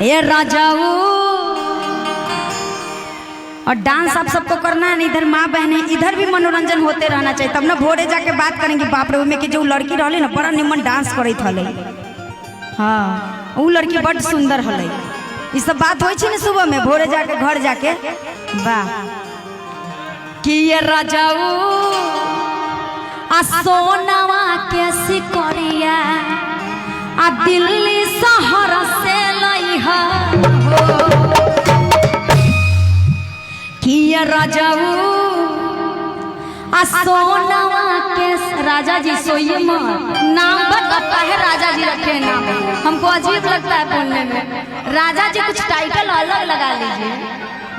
ये राजाओ। और डांस आप सबको करना है, इधर माँ बहने इधर भी मनोरंजन होते रहना चाहिए, तब ना भोरे जाके बात करेंगे बाप रे में कि जो लड़की रहले ना बड़ा निमन डांस करत हले। हाँ वो लड़की बड़ सुंदर हले, ये सब बात होई छी ना सुबह में भोरे जाके घर जाके। वाह कि ये राजाओ आ सोनावा के सिकरिया आ दिल्ली शहर से लइहा कि ये राजाओ आ सोनावा के। राजा जी सोइए मत, नाम बताता है राजा जी रखे नाम, हमको अजीब लगता है बोलने में। राजा जी कुछ टाइटल अलग लगा लीजिए,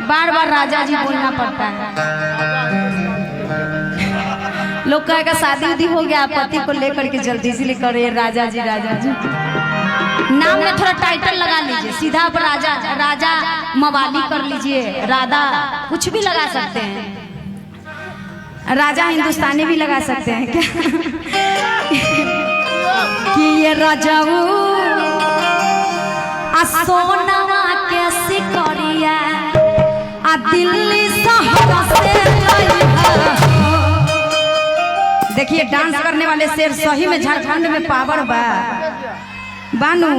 बार बार राजा जी बोलना पड़ता है। लोग कहेगा शादी उदी हो गया पति को लेकर के जल्दी से लेकर राजा जी नाम में थोड़ा टाइटल लगा लीजिए, सीधा पर राजा राजा मवाली कर लीजिए, राधा कुछ भी लगा सकते हैं, राजा हिंदुस्तानी भी लगा सकते हैं क्या कि ये राजाओ आ सोनावा के सिकरिया आ दिल्ली शहर से लइहा। देखिए डांस करने वाले शेर सही में झारखंड में पावर बा बानू।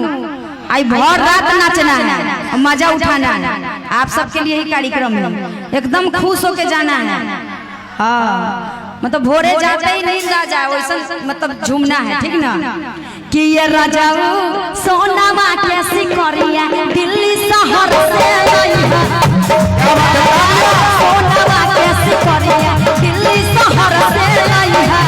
आई भर रात नाचना है, मजा उठाना है, आप सबके लिए ही कार्यक्रम है, एकदम खुश होके जाना है। हाँ मतलब भोरे जाते ही नींद आ जाए वैसा मतलब झूमना है, ठीक ना। कि ये राजाओ सोनावा के सिकरिया दिल्ली शहर से लइहा, सोनावा के सिकरिया दिल्ली शहर से लइहा।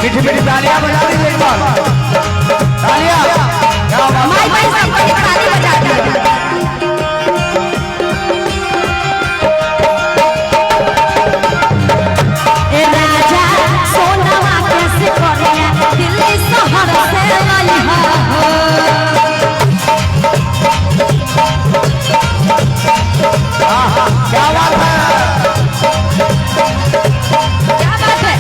मीठी मीठी तालियां बजा दीजिए एक बार, तालियां। माई भाई सबको ताली बजा दीजिए। ए राजा सोनावा के सिकरिया दिल्ली शहर से लइहा। क्या बात है, क्या बात है।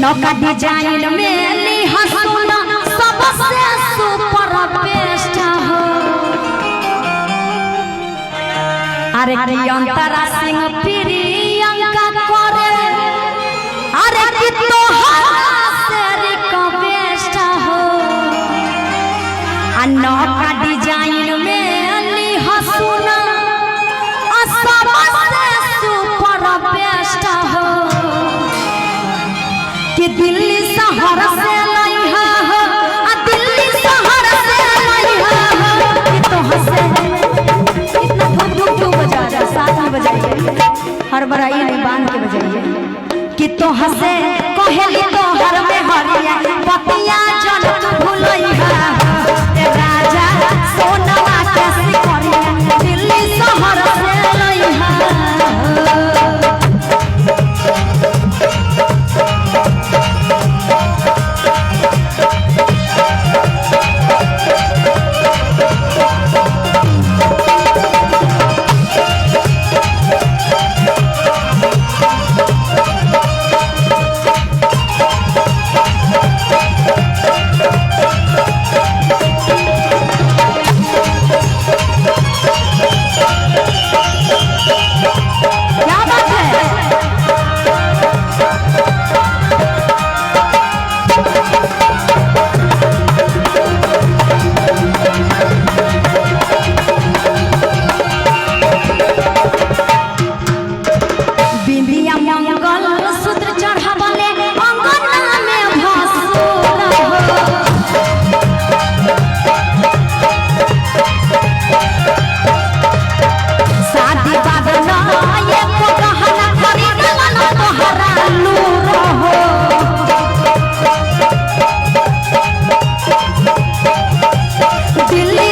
नौका डिजाइन में लिहा सोना सबसे सुपर बेस्ट हो। अरे अंतरा सिंह प्रियंका करे अरे कि तोहरा से रिक्वेस्ट हो। आ का डिजाइन में अली हसुना सबसे सुपर बेस्ट हो कि दिल्ली शहर से लाई हो दिल्ली शहर से लाई हो कि तो हंसे इतना धूम धूम क्यों बजा रहा साथ में बजाइए हर बराई नहीं बांध के बजाइए कि तो हंसे कोहली तो हर में हरिया पतिया जन भूलइहा राजा सोनवा कैसी करिया दिल्ली शहर से लइहा दिल्ली